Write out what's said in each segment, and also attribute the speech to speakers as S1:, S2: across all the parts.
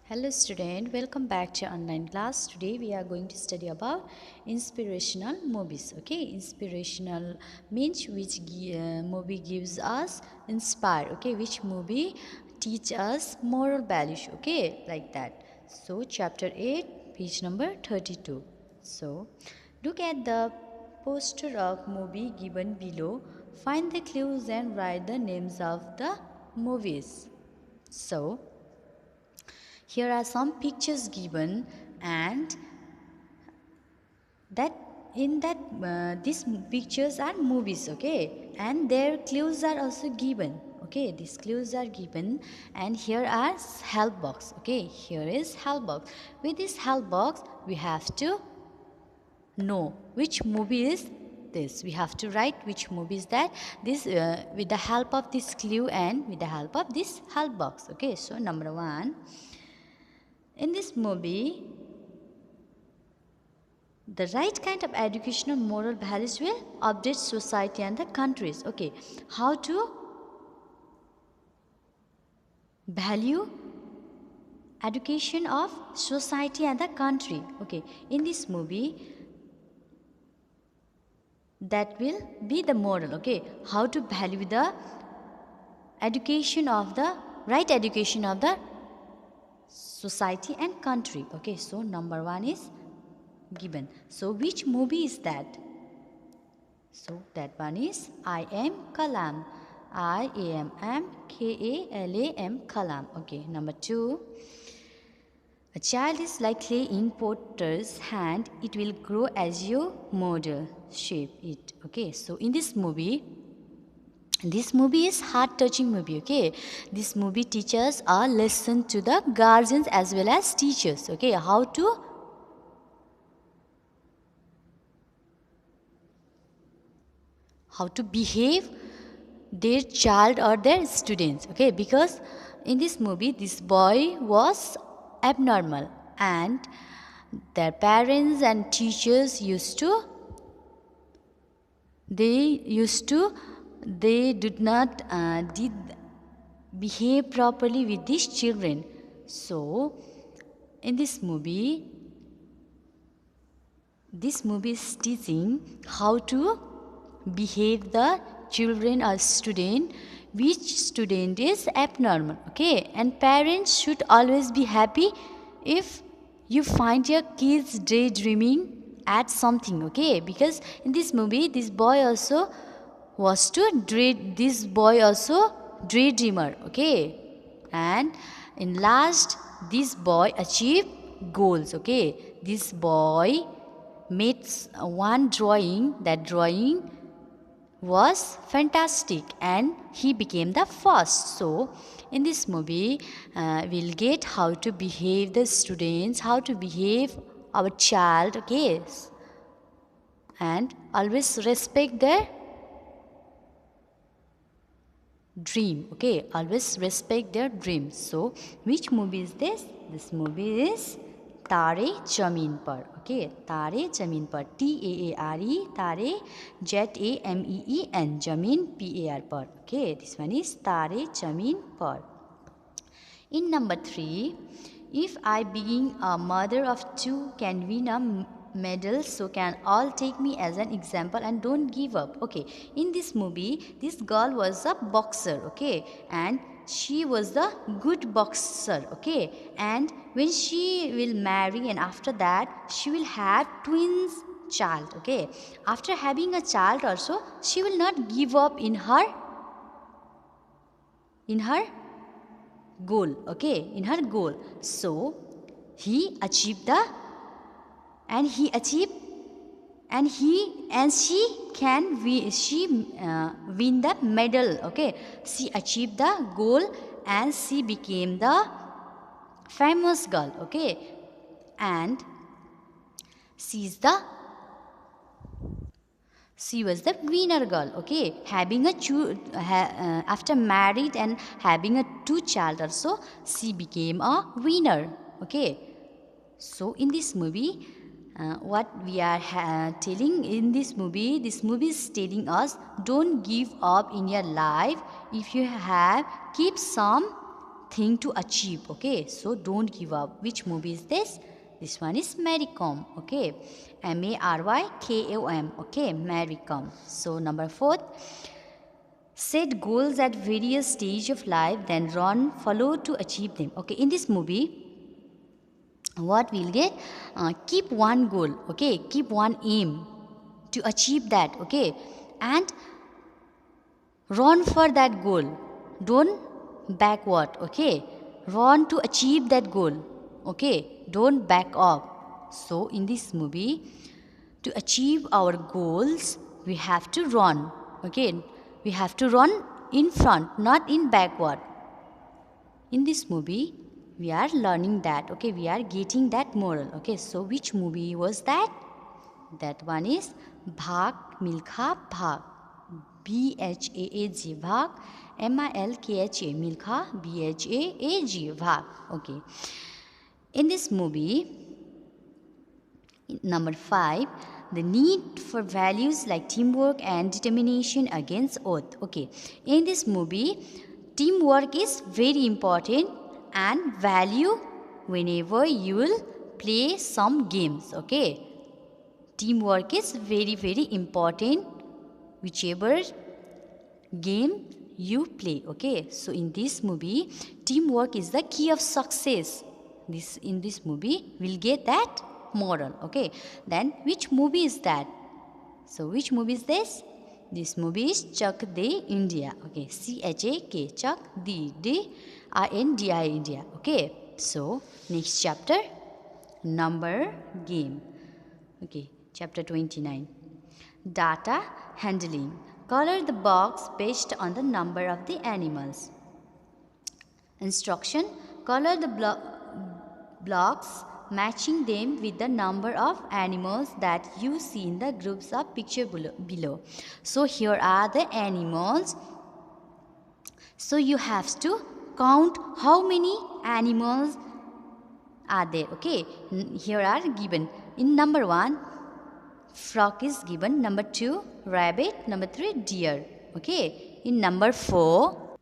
S1: Hello student, welcome back to online class. Today we are going to study about inspirational movies. Okay, inspirational means which movie gives us inspire. Okay, which movie teach us moral values. Okay, like that. So chapter 8, page number 32. So look at the poster of movie given below. Find the clues and write the names of the movies. So here are some pictures given, and that in that these pictures are movies, okay, and their clues are also given. Okay, these clues are given, and here are help box. Okay, here is help box. With this help box we have to know which movie is this. We have to write which movie is that. This with the help of this clue and with the help of this help box. Okay, so number 1, in this movie the right kind of educational moral values will update society and the countries. Okay, how to value education of society and the country. Okay, in this movie that will be the moral. Okay, how to value the education of the right education of the society and country. Okay, so number 1 is given. So which movie is that? So that one is I Am Kalam. I-A-M-M-K-A-L-A-M, Kalam. Okay, number 2. A child is like clay in potter's hand. It will grow as you model, shape it. Okay, so in this movie is heart-touching movie. Okay, this movie teaches a lesson to the guardians as well as teachers. Okay, how to behave their child or their students. Okay, because in this movie this boy was abnormal, and their parents and teachers they did not did behave properly with these children. So in this movie is teaching how to behave the children or student, which student is abnormal. Okay, and parents should always be happy if you find your kids daydreaming at something. Okay, because in this movie this boy also daydreamer. Okay, and in last this boy achieved goals. Okay, this boy made one drawing. That drawing was fantastic and he became the first. So in this movie we'll get how to behave the students, how to behave our child. Okay, and always respect their dream. Okay, always respect their dreams. So which movie is this? This movie is Tare Zameen Par. Okay, Tare Zameen Par. T-A-A-R-E, Tare, Z-A-M-E-E-N, Zameen, P-A-R, Par. Okay, this one is Tare Zameen Par. In number 3, if I being a mother of 2 can win a medal, so can all take me as an example and don't give up. Okay, in this movie this girl was a boxer. Okay, and she was the good boxer. Okay, and when she will marry and after that she will have twins child. Okay, after having a child also she will not give up in her goal. Okay, in her goal. So he achieved the and he achieved and she can win the medal. Okay, she achieved the goal and she became the famous girl. Okay, and she was the winner girl. Okay, having after married and having a 2 child also she became a winner. Okay, so in this movie what we are telling in this movie is telling us don't give up in your life. If you have, keep some thing to achieve. Okay, so don't give up. Which movie is this? This one is Mary Kom. Okay, Marykom. Okay, Mary Kom. So number 4, set goals at various stage of life, then run, follow to achieve them. Okay, in this movie, what we'll get? Keep one goal. Okay, keep one aim to achieve that. Okay, and run for that goal. Don't backward. Okay, run to achieve that goal. Okay, don't back up. So in this movie, to achieve our goals, we have to run. Okay, we have to run in front, not in backward. In this movie, we are learning that. Okay, we are getting that moral. Okay, so which movie was that? That one is Bhag Milkha Bhag. Bhaag, Bhag, Milkha, Milkha, Bhaag, Bhag. Okay. In this movie, number 5, the need for values like teamwork and determination against oath. Okay. In this movie, teamwork is very important and value whenever you will play some games. Okay. Teamwork is very, very important whichever game you play. Okay, so in this movie, teamwork is the key of success. In this movie, we'll get that moral. Okay, then which movie is that? So which movie is this? This movie is Chak De India. Okay, CHAK, Chak De India, India. Okay, so next chapter, number game. Okay, chapter 29. Data handling. Color the box based on the number of the animals. Instruction. Color the blocks matching them with the number of animals that you see in the groups of picture below. So here are the animals. So you have to count how many animals are there. Okay, here are given. In number 1, frog is given. Number 2, rabbit. Number 3, deer. Okay. In number 4,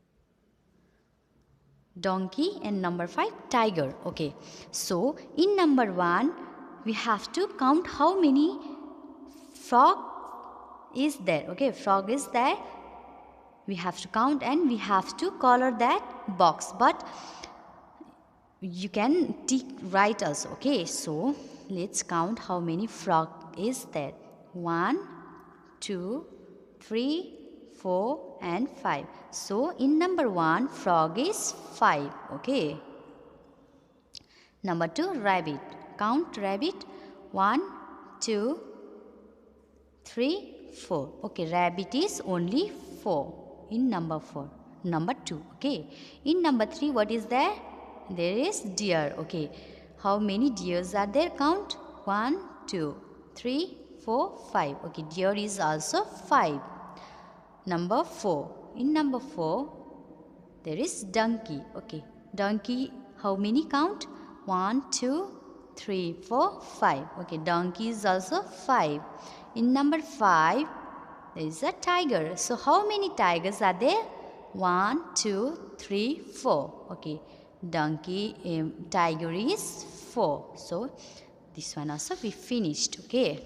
S1: donkey. And number 5, tiger. Okay. So in number 1, we have to count how many frog is there. Okay. Frog is there. We have to count and we have to color that box. But you can write also. Okay. So let's count how many frog is there. 1, 2, 3, 4 and 5. So in number 1, frog is 5. Okay. Number 2, rabbit. Count rabbit. 1, 2, 3, 4. Okay, rabbit is only 4 in number 4. Number 2. Okay. In number 3, what is there? There is deer. Okay. How many deers are there? Count. 1, 2, 3, 4, 5. Okay, deer is also 5. Number 4. In number 4, there is donkey. Okay, donkey, how many count? 1, 2, 3, 4, 5. Okay, donkey is also 5. In number 5, there is a tiger. So how many tigers are there? 1, 2, 3, 4. Okay, tiger is 4. So this one also we finished. Okay.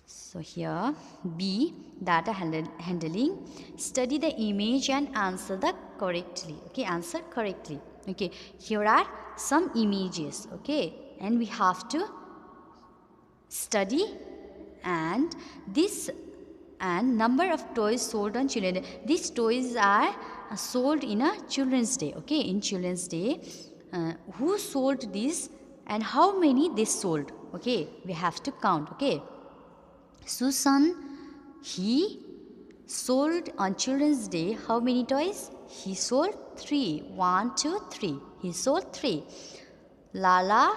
S1: So here B, data handling. Study the image and answer correctly. Okay, answer correctly. Okay, here are some images. Okay, and we have to study and number of toys sold on children. These toys are sold in a Children's Day. Okay, in Children's Day, who sold this and how many they sold? Okay, we have to count. Okay, Susan, he sold on Children's Day how many toys? He sold 3. 1, 2, 3. He sold 3. Lala,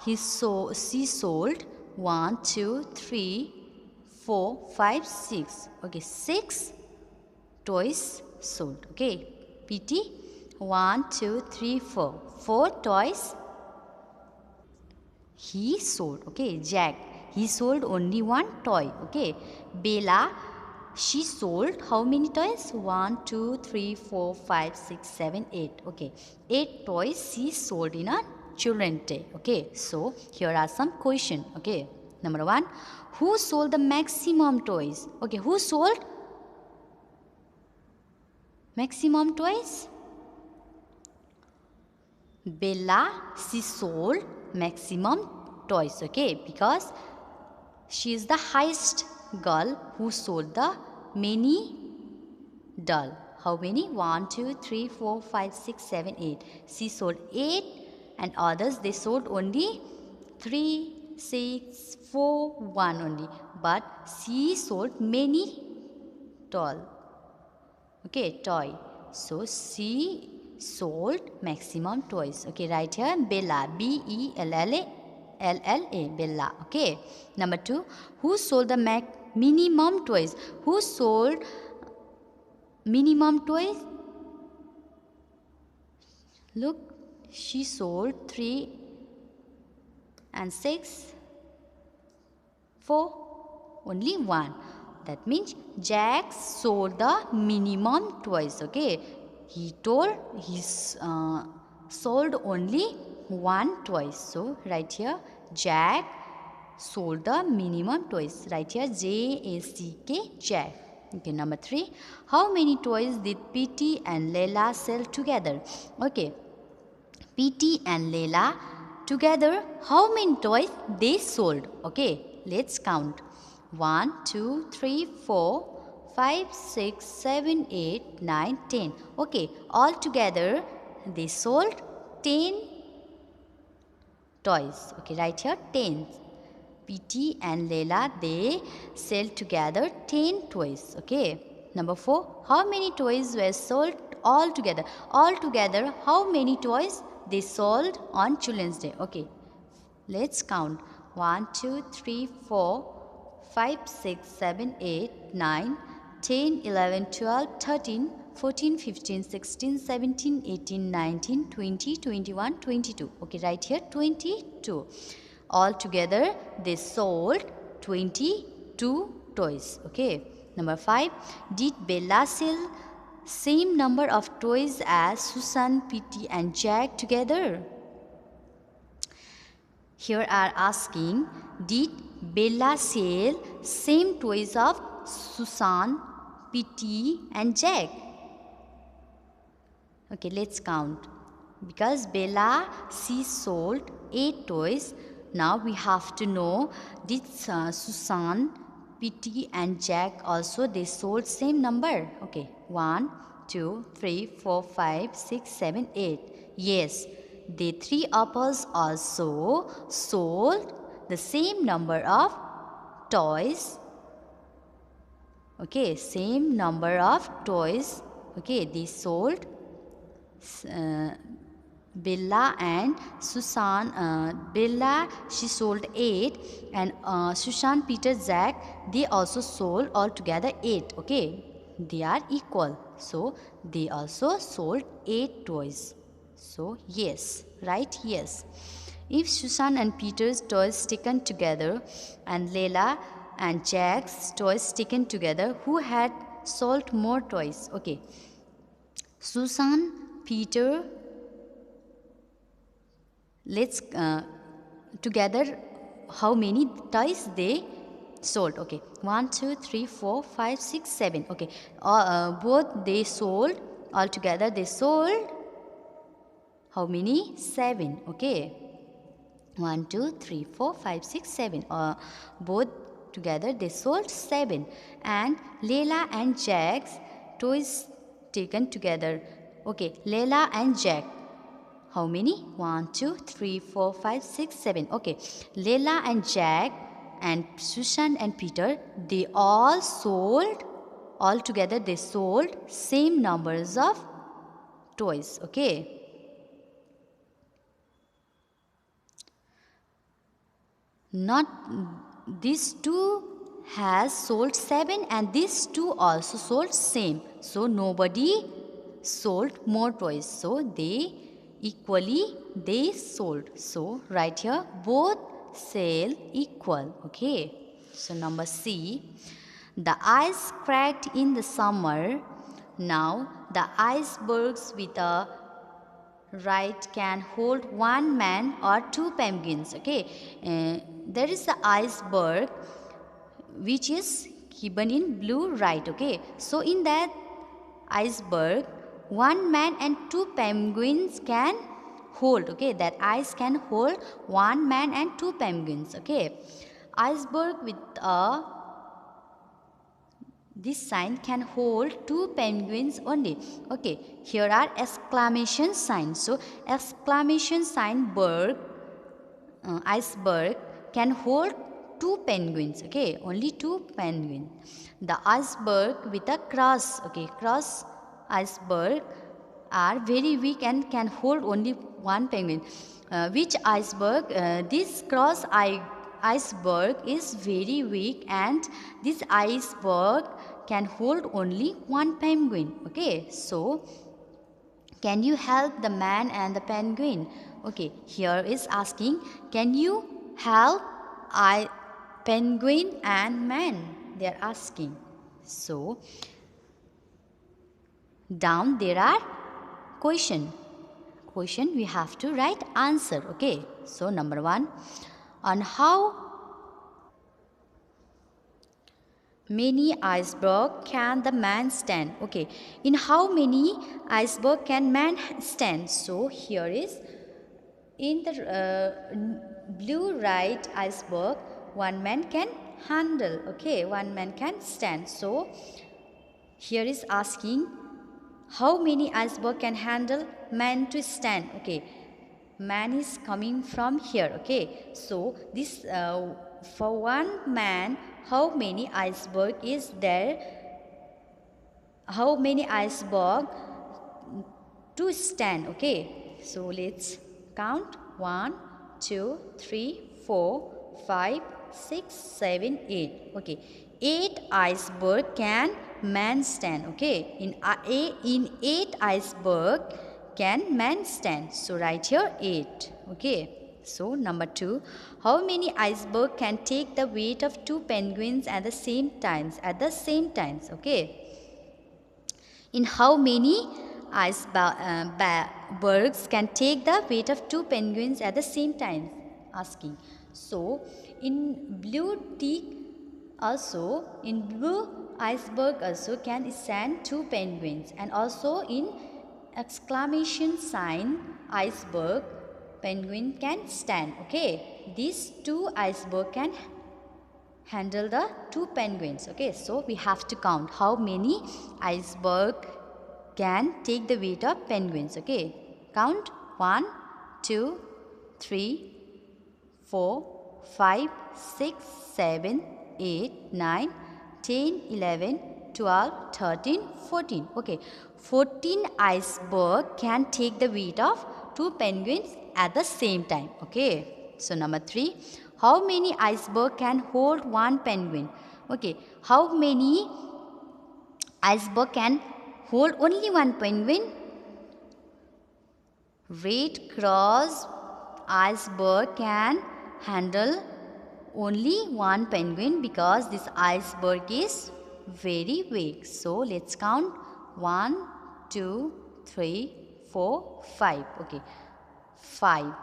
S1: she sold 1, 2, 3, 4, 5, 6. Okay, 6 toys sold. Okay, PT 1, 2, 3, 4. 4 toys he sold. Okay, Jack, he sold only 1 toy. Okay, Bella, she sold how many toys? 1, 2, 3, 4, 5, 6, 7, 8. Okay, 8 toys she sold in a children's day. Okay, so here are some questions. Okay, number 1, who sold the maximum toys? Okay, who sold maximum toys? Bella, she sold maximum toys. Okay, because she is the highest girl who sold the many doll. How many? 1, 2, 3, 4, 5, 6, 7, 8. She sold 8 and others they sold only 3, 6, 4, 1 only. But she sold many doll. Okay, toy. So she sold maximum toys. Okay, right here Bella, Bella, Bella. Okay. Number 2, who sold the minimum toys? Who sold minimum toys? Look, she sold 3 and 6, 4, only 1. That means Jack sold the minimum toys. Okay, he told he sold only 1 toy. So right here Jack sold the minimum toys. Right here J-A-C-K, Jack. Okay, number 3, how many toys did Petey and Leila sell together? Okay, Petey and Leila together, how many toys they sold? Okay, let's count. 1, 2, 3, 4, 5, 6, 7, 8, 9, 10. Okay, all together they sold 10 toys. Okay, right here 10. Petey and Leila, they sell together 10 toys. Okay. Number 4, how many toys were sold all together? All together, how many toys they sold on Children's Day? Okay. Let's count. 1, 2, 3, 4, 5, 6, 7, 8, 9, 10, 11, 12, 13, 14, 15, 16, 17, 18, 19, 20, 21, 22. Okay, right here 22. All together they sold 22 toys. Okay. Number 5, did Bella sell same number of toys as Susan, Petey and Jack together? Here are asking, did Bella sell same toys of Susan, Petey and Jack? Okay, let's count. Because Bella, she sold 8 toys. Now we have to know, did Susan, Petey and Jack also they sold same number? Okay, 1, 2, 3, 4, 5, 6, 7, 8. Yes, the 3 apples also sold the same number of toys. Okay, same number of toys. Okay, they sold. Bella and Susan, Bella she sold 8 and Susan, Peter, Jack they also sold altogether 8. Okay, they are equal, so they also sold 8 toys. So yes, right? Yes. If Susan and Peter's toys taken together and Leila and Jack's toys taken together, who had sold more toys? Okay, Susan, Peter. Let's together how many toys they sold? Okay, 1, 2, 3, 4, 5, 6, 7. Okay, both they sold altogether. They sold how many? 7. Okay, 1, 2, 3, 4, 5, 6, 7. Both together they sold 7. And Leila and Jack's toys taken together. Okay, Leila and Jack. How many? 1, 2, 3, 4, 5, 6, 7. Okay. Leila and Jack and Susan and Peter, they all sold, all together they sold same numbers of toys. Okay. Not these two has sold 7 and these two also sold same. So nobody sold more toys. So they equally they sold. So right here both sale equal. Okay, so number C, The ice cracked in the summer. Now the icebergs with a right can hold one man or two penguins. Okay, there is the iceberg which is given in blue, right? Okay, so in that iceberg, one man and two penguins can hold. Okay, that ice can hold one man and two penguins. Okay, iceberg with a this sign can hold two penguins only. Okay, here are exclamation signs. So exclamation sign berg, iceberg can hold two penguins. Okay, only two penguins. The iceberg with a cross. Okay, cross iceberg are very weak and can hold only one penguin. Which iceberg? This iceberg is very weak, and this iceberg can hold only one penguin. Okay, so can you help the man and the penguin? Okay, here is asking, can you help penguin and man? They are asking. So down there are question we have to write answer. Okay, so number 1, on how many iceberg can the man stand? Okay, in how many iceberg can man stand? So here is in the blue right iceberg, one man can handle. Okay, one man can stand. So here is asking, how many iceberg can handle man to stand? Okay, man is coming from here. Okay, so this for one man, how many iceberg is there? How many iceberg to stand? Okay, so let's count. 1, 2, 3, 4, 5, 6, 7, 8. Okay, 8 iceberg can man stand. Okay, in 8 iceberg can man stand. So write here 8. Okay, so number 2, how many iceberg can take the weight of 2 penguins at the same times? Okay, in how many icebergs can take the weight of 2 penguins at the same time? Asking. So in blue iceberg also can stand 2 penguins, and also in exclamation sign iceberg penguin can stand. Okay, these 2 iceberg can handle the 2 penguins. Okay, so we have to count how many iceberg can take the weight of penguins. Okay, count 1, 2, 3, 4, 5, 6, 7, 8, 9, 10, 11, 12, 13, 14. Okay, 14 iceberg can take the weight of 2 penguins at the same time. Okay, so number 3, how many iceberg can hold one penguin? Okay, how many iceberg can hold only one penguin? Red cross iceberg can handle only one penguin because this iceberg is very weak. So let's count 1, 2, 3, 4, 5. Okay, 5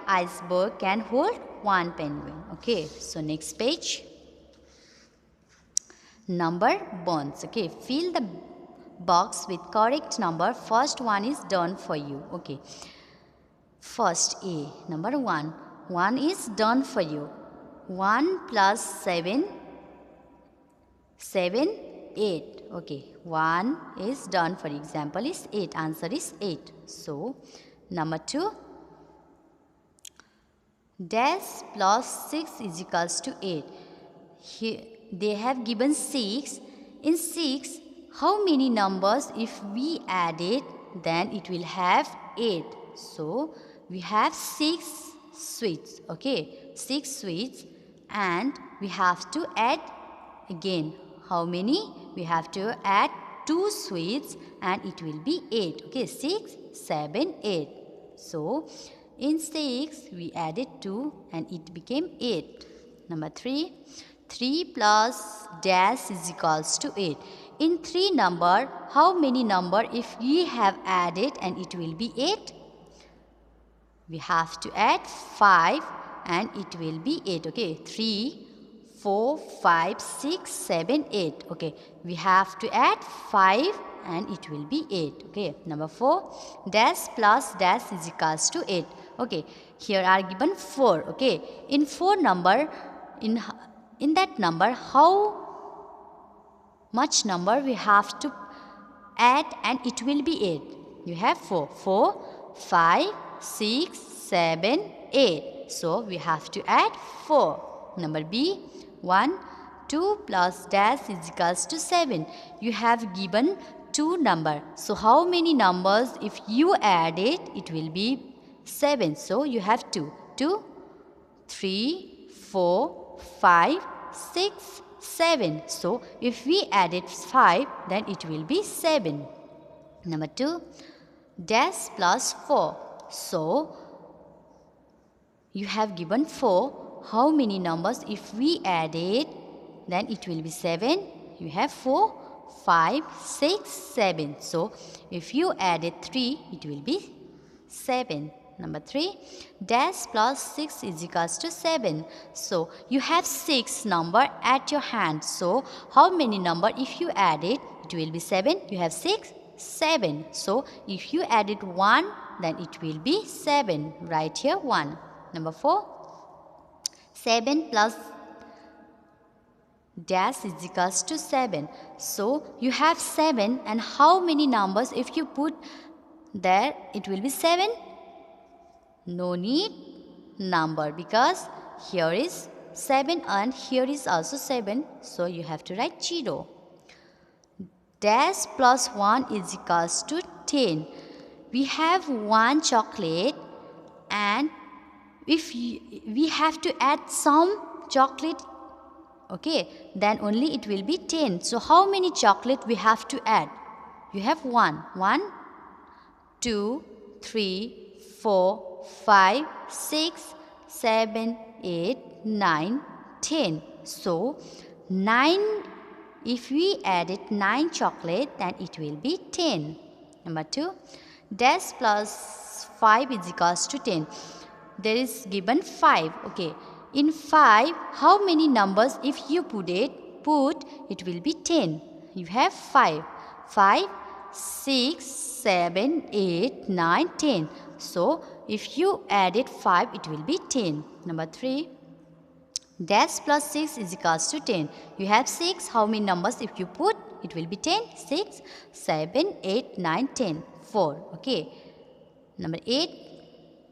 S1: iceberg can hold one penguin. Okay, so next page, number bonds. Okay, fill the box with correct number. First one is done for you. Okay, first A, number 1 is done for you. 1 plus 7, 8. Okay, 1 is done for example is 8. Answer is 8. So number 2, dash plus 6 is equals to 8. Here they have given 6. In 6, how many numbers if we add it, then it will have 8. So we have 6 sweets. Okay, 6 sweets, and we have to add again. How many? We have to add 2 sweets and it will be 8. Okay, 6, 7, 8. So in 6 we added 2 and it became 8. Number 3, 3 plus dash is equals to 8. In 3 number, how many number if we have added and it will be 8? We have to add 5 and it will be 8. Okay, 3, 4, 5, 6, 7, 8. Okay, we have to add 5 and it will be 8. Okay, number 4, dash plus dash is equals to 8. Okay, here are given 4. Okay, in 4 number, in that number, how much number we have to add and it will be 8? You have 4. 4, 5, 6, 7, 8. So we have to add 4. Number B, 1, 2 plus dash is equals to 7. You have given 2 number. So how many numbers if you add it, it will be 7. So you have 2. 2, 3, 4, 5, 6, 7. So if we added 5, then it will be 7. Number 2, dash plus 4. So you have given 4. How many numbers if we add it, then it will be 7. You have 4, 5, 6, 7. So if you added 3, it will be 7. Number 3, dash plus 6 is equals to 7. So you have 6 number at your hand. So how many number if you add it, it will be 7. You have 6, 7. So if you added 1, then it will be 7. Right here 1. Number 4, 7 plus dash is equals to 7. So you have 7 and how many numbers if you put there, it will be 7. No need number because here is 7 and here is also 7. So you have to write 0. Dash plus 1 is equals to 10. We have 1 chocolate and if we have to add some chocolate, okay, then only it will be 10. So how many chocolate we have to add? You have 1. 1, 2, 3, 4, 5, 6, 7, 8, 9, 10. So 9, if we added 9 chocolate, then it will be 10. Number 2, dash plus 5 is equals to 10. There is given 5. Okay, in 5, how many numbers if you put it will be 10. You have 5. 5, 6, 7, 8, 9, 10. So if you added 5, it will be 10. Number 3, dash plus 6 is equals to 10. You have 6. How many numbers if you put? It will be 10. 6, 7, 8, 9, 10. 4. Okay. Number 8.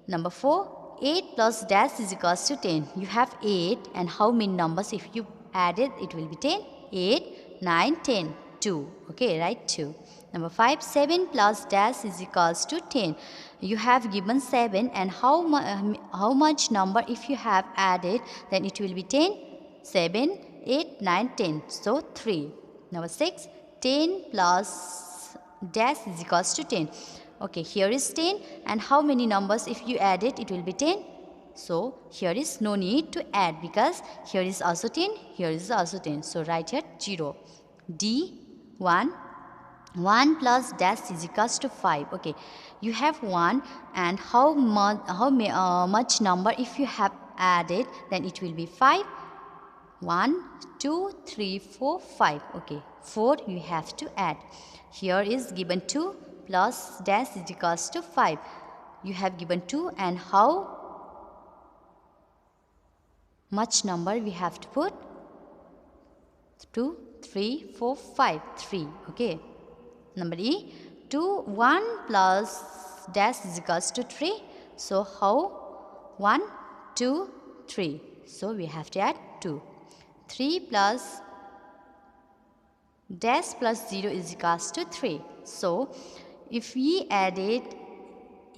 S1: Number 4. 8 plus dash is equals to 10. You have 8. And how many numbers if you added? It will be 10. 8, 9, 10. 2. Okay, right? 2. Number 5. 7 plus dash is equals to 10. You have given 7 and how much number if you have added, then it will be 10. 7, 8, 9, 10. So 3. Number 6. 10 plus dash is equals to 10. Okay, here is 10 and how many numbers if you add it, it will be 10. So here is no need to add because here is also 10, here is also 10. So write here 0. D 1. 1 plus dash is equals to 5. Okay, you have 1 and how much number if you have added, then it will be 5. 1, 2, 3, 4, 5. Okay, 4 you have to add. Here is given 2 plus dash is equals to 5. You have given 2 and how much number we have to put? 2, 3, 4, 5. 3. Okay. Number E. 2, 1 plus dash is equals to 3. So how? 1, 2, 3. So we have to add 2. 3 plus dash plus 0 is equals to 3. So if we add it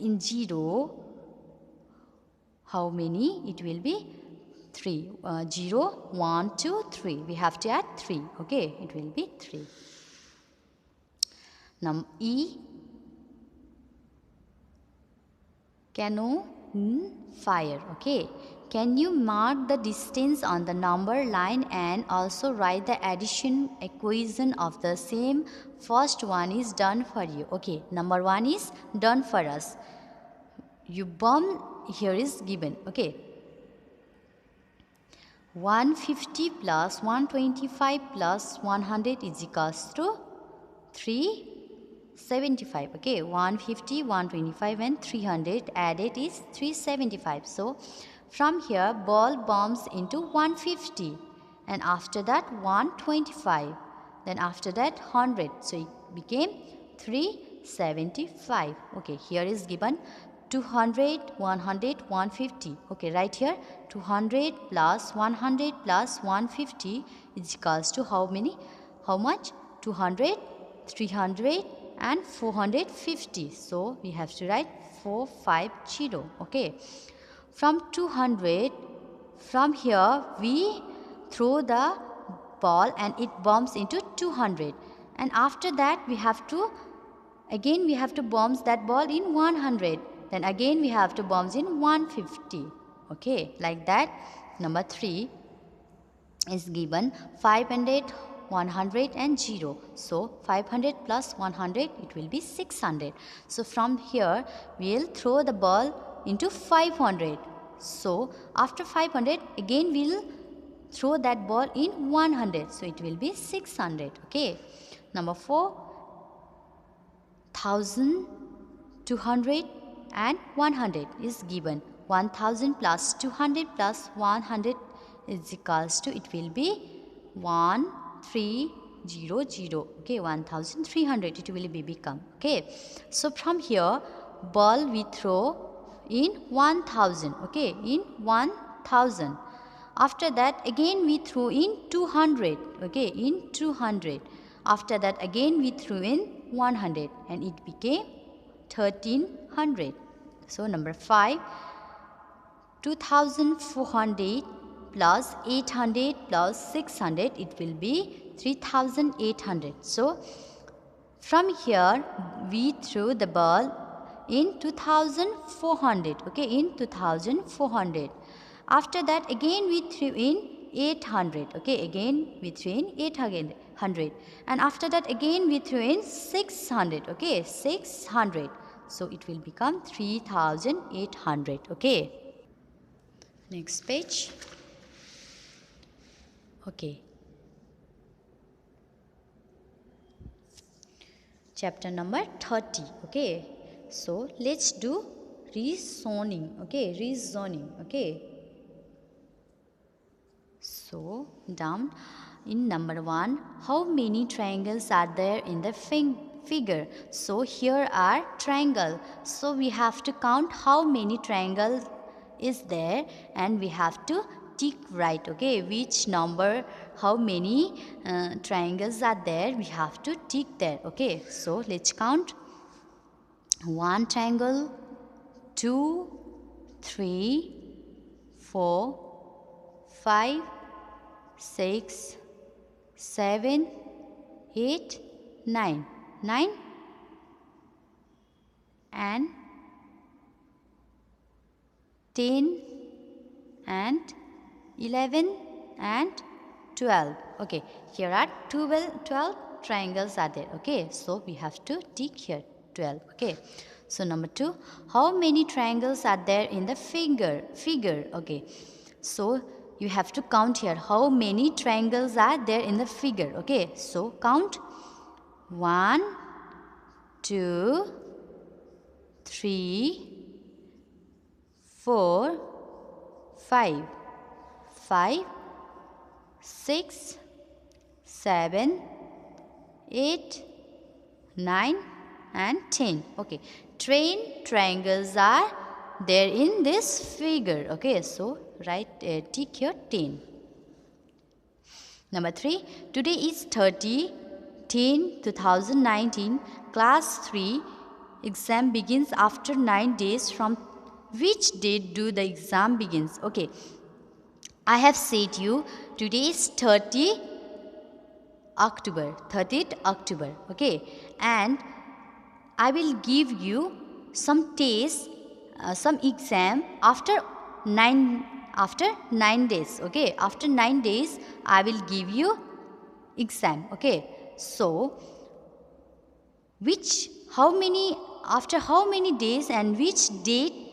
S1: in 0, how many? It will be 3. 0, 1, 2, 3. We have to add 3. Okay, it will be 3. Now E. Canoe fire. Okay, Can you mark the distance on the number line and also write the addition equation of the same? First one is done for you. Okay, number 1 is done for us. You bomb here is given. Okay, 150 plus 125 plus 100 is equals to 375. Okay, 150, 125 and 300 added is 375. So from here ball bombs into 150 and after that 125, then after that 100, so it became 375. Okay, here is given 200, 100, 150. Okay, right here 200 plus 100 plus 150 is equals to how many? How much? 200, 300 and 450. So we have to write 450. Okay, from 200, from here we throw the ball and it bombs into 200, and after that we have to bomb that ball in 100, then again we have to bomb in 150. Okay, like that. Number 3 is given 500, 100 and 0. So 500 plus 100, it will be 600. So from here we will throw the ball into 500. So after 500 again we will throw that ball in 100. So it will be 600. Okay. Number 4, 1000, 200 and 100 is given. 1000 plus 200 plus 100 is equals to, it will be 1300. Okay, 1300 it will be become. Okay, so from here ball we throw in 1000. Okay, in 1000. After that again we throw in 200. Okay, in 200. After that again we threw in 100 and it became 1300. So number 5, 2400 plus 800 plus 600, it will be 3800. So from here we threw the ball in 2400. Okay, in 2400. After that again we threw in 800. Okay, again we threw in 800, and after that again we threw in 600. Okay, 600. So it will become 3800. Okay, next page. Okay, chapter number 30. Okay, so let's do reasoning. Okay, reasoning. Okay, so down in number 1, how many triangles are there in the figure? So here are triangle, so we have to count how many triangles is there and we have to tick right. Okay, which number, how many triangles are there, we have to tick there. Okay, so let's count. 1 triangle, 2, 3, 4, 5, 6, 7, 8, 9. 9 and 10 and 11 and 12. Okay, here are 12 triangles are there. Okay, so we have to tick here 12. Okay, so number 2, how many triangles are there in the figure? Okay, so you have to count here how many triangles are there in the figure. Okay, so count. 1, 2, 3, 4, 5, 6, 7, 8, 9 and 10. Okay, 10 triangles are there in this figure. Okay, so write tick here 10. Number 3, today is 30/10/2019, class 3 exam begins after 9 days. From which date do the exam begins? Okay, I have said you today is 30th October. Okay, and I will give you some tests, some exam after after 9 days. Okay, after 9 days I will give you exam. Okay, so which how many after how many days and which date